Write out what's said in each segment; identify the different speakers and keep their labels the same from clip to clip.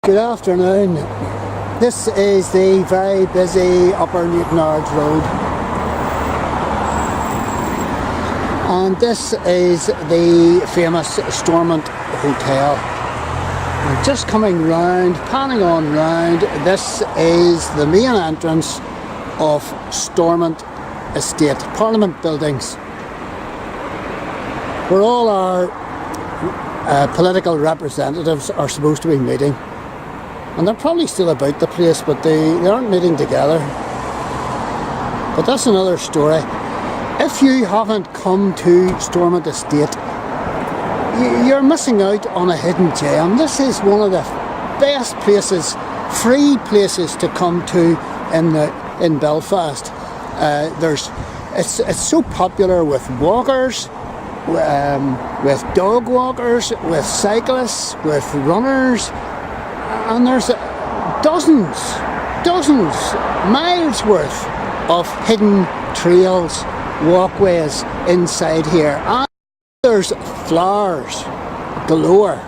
Speaker 1: Good afternoon. This is the very busy Upper Newtownards Road, and this is the famous Stormont Hotel. And just coming round, panning on round, this is the main entrance of Stormont Estate, Parliament buildings, where all our political representatives are supposed to be meeting. And they're probably still about the place, but they aren't meeting together. But that's another story. If you haven't come to Stormont Estate, you're missing out on a hidden gem. This is one of the best places, free places to come to in Belfast. It's so popular with walkers, with dog walkers, with cyclists, with runners. And there's dozens, miles worth of hidden trails, walkways inside here. And there's flowers galore,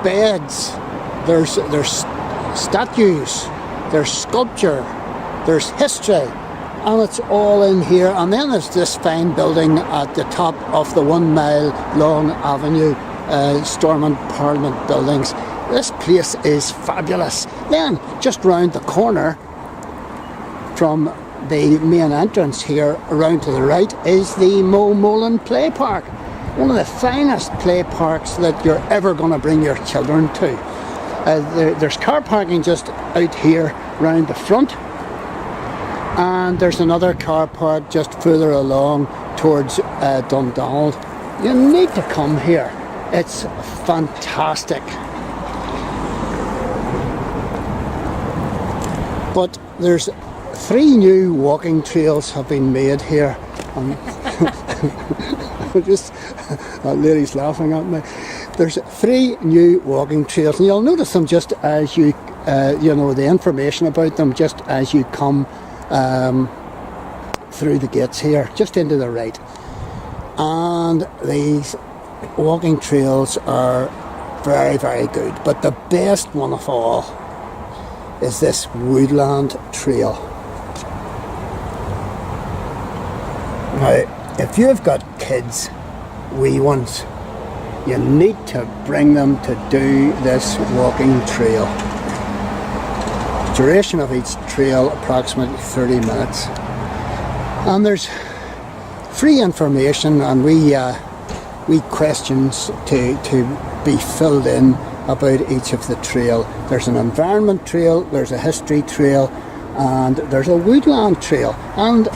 Speaker 1: beds, there's statues, there's sculpture, there's history, and it's all in here. And then there's this fine building at the top of the 1 mile long avenue, Stormont Parliament buildings. This place is fabulous. Then, just round the corner from the main entrance here, around to the right, is the Mo Mowlan playpark. One of the finest play parks that you're ever going to bring your children to. There's car parking just out here round the front, and there's another car park just further along towards Dundonald. You need to come here. It's fantastic. But there's 3 new walking trails have been made here. That lady's laughing at me. There's 3 new walking trails, and you'll notice them just as you, the information about them just as you come through the gates here, just into the right. And these walking trails are very, very good. But the best one of all is this Woodland trail. Now, if you've got kids, wee ones, you need to bring them to do this walking trail. Duration of each trail approximately 30 minutes. And there's free information and we questions to be filled in about each of the trail. There's an environment trail, there's a history trail, and there's a woodland trail. And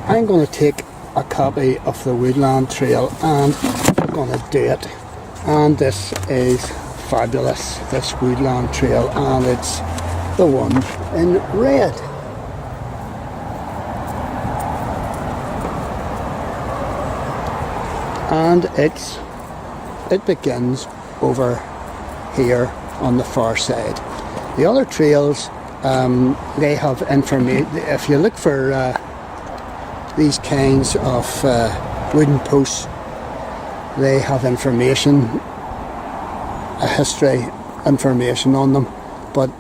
Speaker 1: I'm going to take a copy of the woodland trail and I'm going to do it. And this is fabulous, this woodland trail, and it's the one in red. And it begins over here on the far side. The other trails, they have information. If you look for these kinds of wooden posts, they have information, a history information on them. But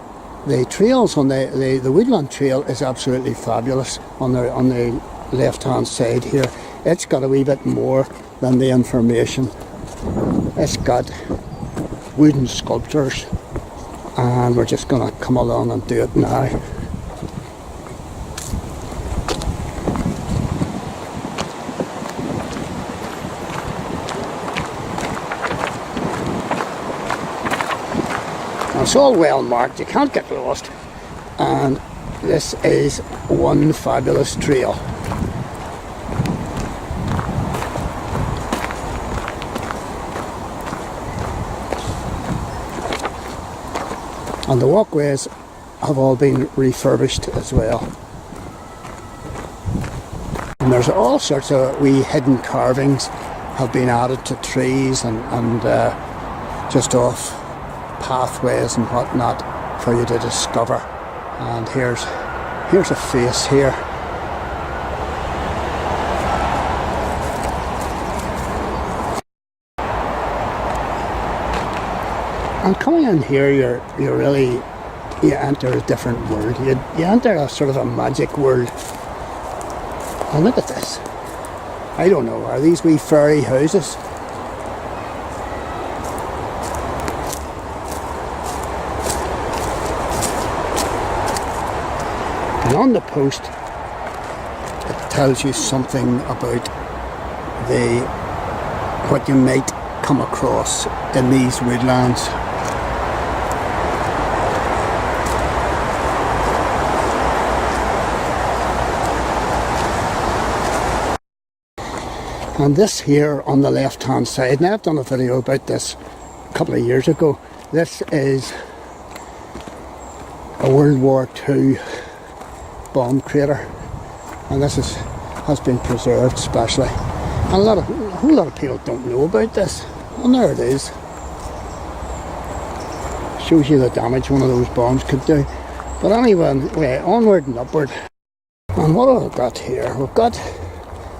Speaker 1: the trails on the Woodland trail is absolutely fabulous on the left hand side here. It's got a wee bit more than the information. It's got wooden sculptures, and we're just going to come along and do it now. Now, it's all well marked, you can't get lost, and this is one fabulous trail. And the walkways have all been refurbished as well. And there's all sorts of wee hidden carvings have been added to trees and just off pathways and whatnot for you to discover. And here's a face here. And coming in here, you're really, you enter a different world. You enter a sort of a magic world. And look at this. I don't know, are these wee fairy houses? And on the post, it tells you something about what you might come across in these woodlands. And this here on the left hand side, now I've done a video about this a couple of years ago. This is a World War II bomb crater, and this has been preserved specially. And a whole lot of people don't know about this. And there it is. Shows you the damage one of those bombs could do. But anyway, onward and upward. And what have we got here? We've got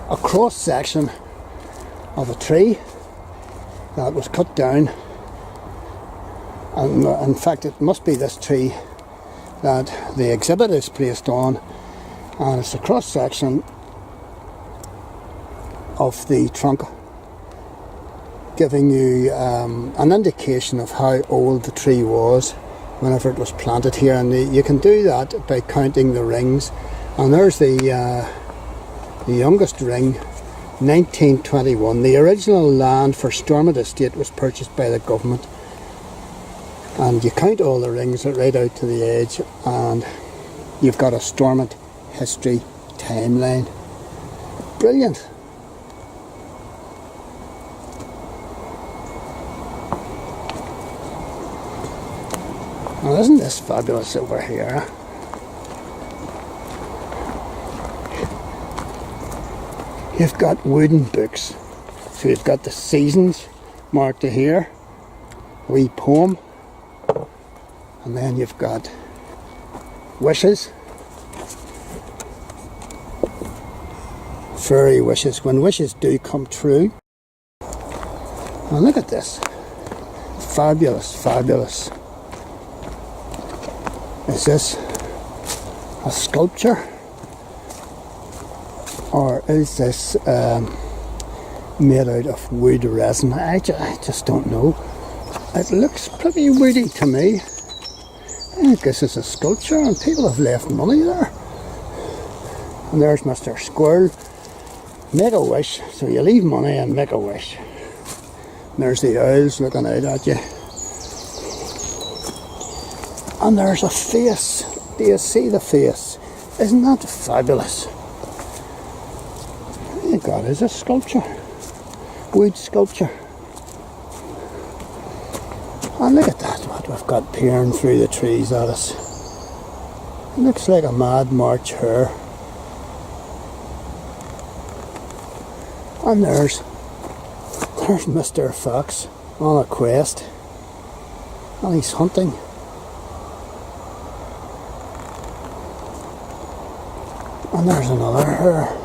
Speaker 1: a cross section of a tree that was cut down, and in fact it must be this tree that the exhibit is placed on, and it's a cross section of the trunk, giving you an indication of how old the tree was whenever it was planted here. And you can do that by counting the rings, and there's the youngest ring, 1921. The original land for Stormont Estate was purchased by the government, and you count all the rings right out to the edge, and you've got a Stormont history timeline. Brilliant. Now, isn't this fabulous over here? You've got wooden books. So you've got the seasons marked here, a wee poem, and then you've got wishes, fairy wishes, when wishes do come true. And look at this. Fabulous, fabulous. Is this a sculpture? Or is this made out of wood resin? I just don't know. It looks pretty woody to me. I think this is a sculpture, and people have left money there. And there's Mr. Squirrel. Make a wish. So you leave money and make a wish. And there's the owls looking out at you. And there's a face. Do you see the face? Isn't that fabulous? Oh God, is a sculpture, wood sculpture. And look at that, what we've got peering through the trees at us. It looks like a Mad March hare. And there's Mr. Fox on a quest, and he's hunting. And there's another hare.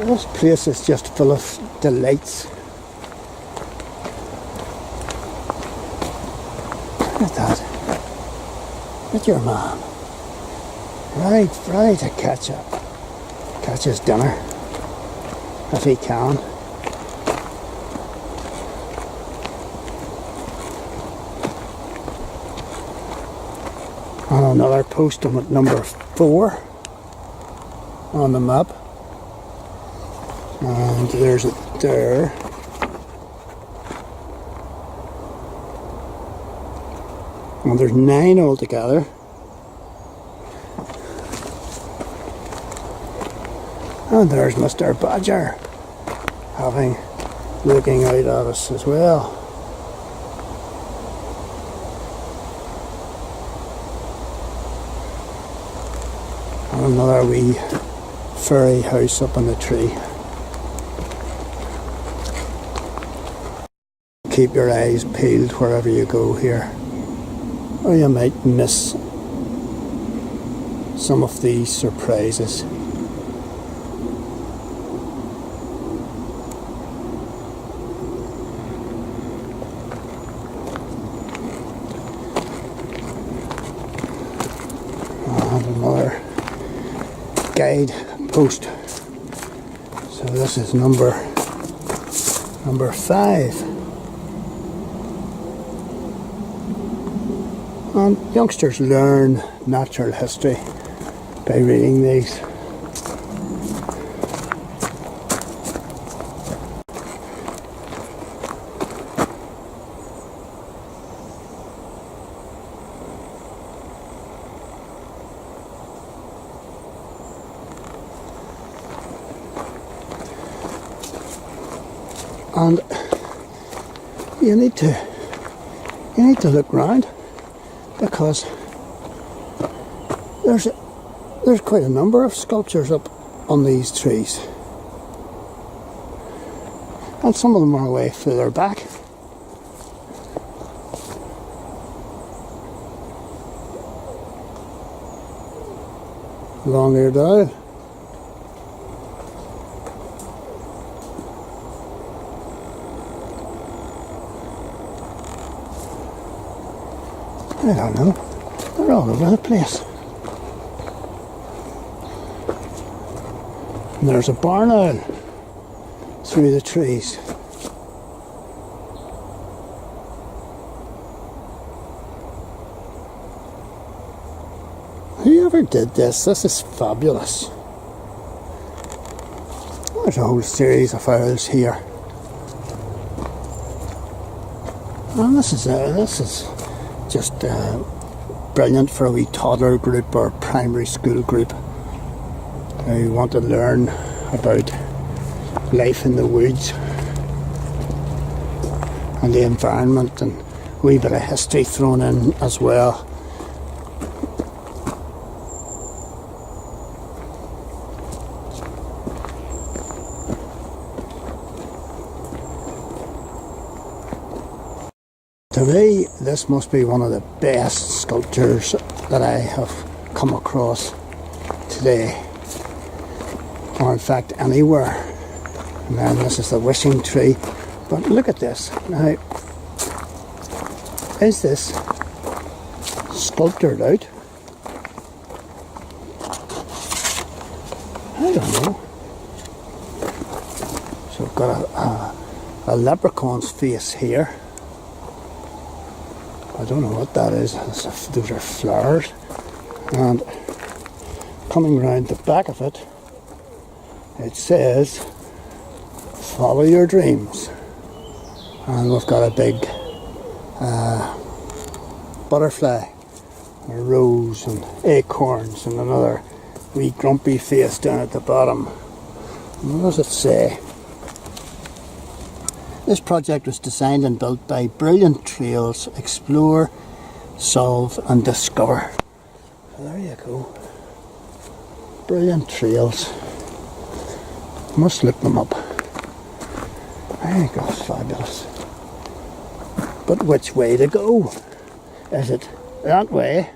Speaker 1: This place is just full of delights. Look at that. Look at your man. Right to catch his dinner, if he can. And another post at number 4 on the map. And there's it there. And there's 9 altogether. And there's Mr. Badger looking out at us as well. And another wee fairy house up in the tree. Keep your eyes peeled wherever you go here, or you might miss some of these surprises. guide post. So this is number 5. And youngsters learn natural history by reading these. And you need to look round, because there's quite a number of sculptures up on these trees, and some of them are way further back. Longer down. I don't know, they're all over the place. And there's a barn owl through the trees. Whoever did this is fabulous. There's a whole series of owls here. And this is just brilliant for a wee toddler group or primary school group who want to learn about life in the woods and the environment, and a wee bit of history thrown in as well. To me, this must be one of the best sculptures that I have come across today, or in fact anywhere. And then this is the wishing tree. But look at this. Now, is this sculptured out? I don't know. So I've got a leprechaun's face here. I don't know what that is. Those are flowers. And coming round the back of it, it says, "Follow your dreams." And we've got a big butterfly, a rose and acorns, and another wee grumpy face down at the bottom. And what does it say? This project was designed and built by Brilliant Trails, Explore, Solve and Discover. So there you go. Brilliant Trails. Must look them up. I think that's fabulous. But which way to go? Is it that way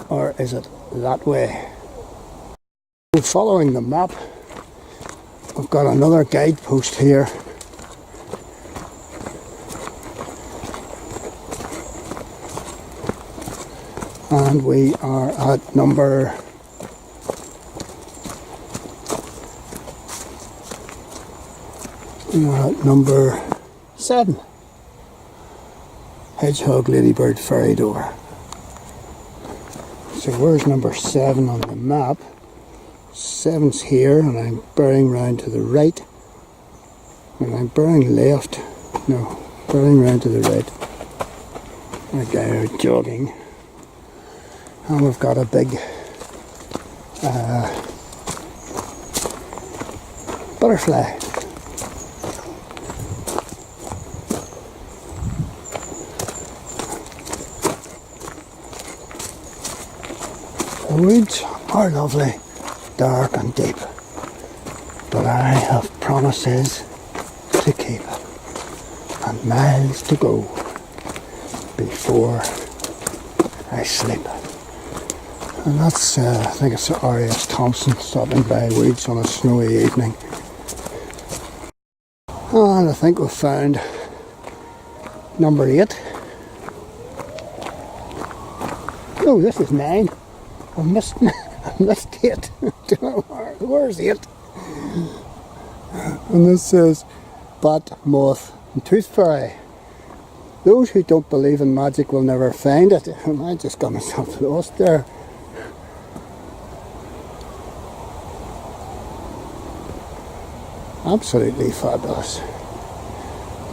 Speaker 1: or is it that way? Following the map, we've got another guidepost here. And we are at number 7. Hedgehog, Ladybird, Fairy Door. So where's number 7 on the map? 7's here, and I'm bearing round to the right. And I'm bearing left. No, bearing round to the right. A guy out jogging. And we've got a big butterfly. The woods are lovely, dark and deep, but I have promises to keep and miles to go before I sleep. And that's, I think it's R.S. Thompson stopping by woods on a snowy evening. And I think we've found number 8. No, this is 9. I've Missed 8. Where's 8? And this says Bat, Moth and Tooth Fairy. Those who don't believe in magic will never find it. And I just got myself lost there. Absolutely fabulous.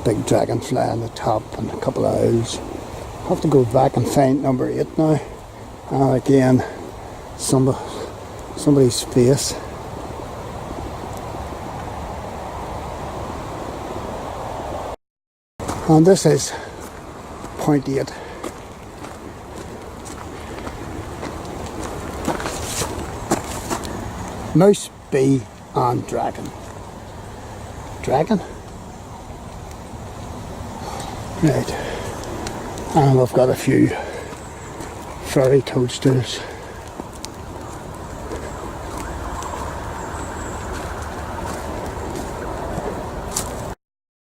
Speaker 1: Big dragonfly on the top and a couple of owls. Have to go back and find number 8 now. And again, somebody's face. And this is point 8. Mouse, bee and dragon. Dragon? Right. And we've got a few furry toadstools.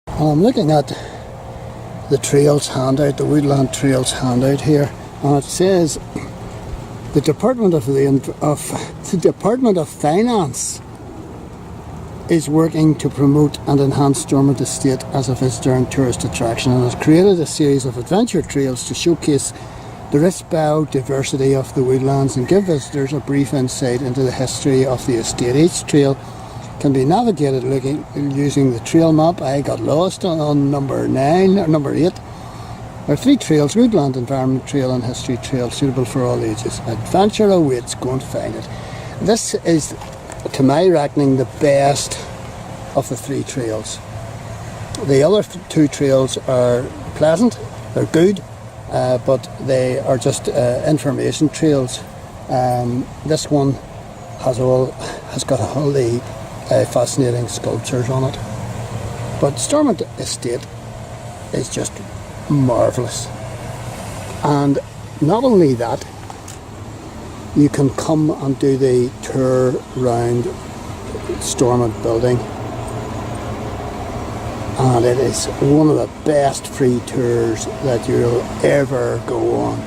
Speaker 1: And I'm looking at the trails handout, the Woodland Trails handout here, and it says the Department of Finance is working to promote and enhance Stormont Estate as a visitor and tourist attraction, and has created a series of adventure trails to showcase the rich biodiversity of the woodlands and give visitors a brief insight into the history of the estate. Each trail can be navigated using the trail map. I got lost on number 9 or number 8. There are 3 trails: Woodland, Environment Trail and History Trail, suitable for all ages. Adventure awaits, go and find it. This is, to my reckoning, the best of the 3 trails. The other 2 trails are pleasant, they're good, but they are just information trails. This one has got all the fascinating sculptures on it. But Stormont Estate is just marvellous. And not only that, you can come and do the tour round Stormont building, and it is one of the best free tours that you'll ever go on.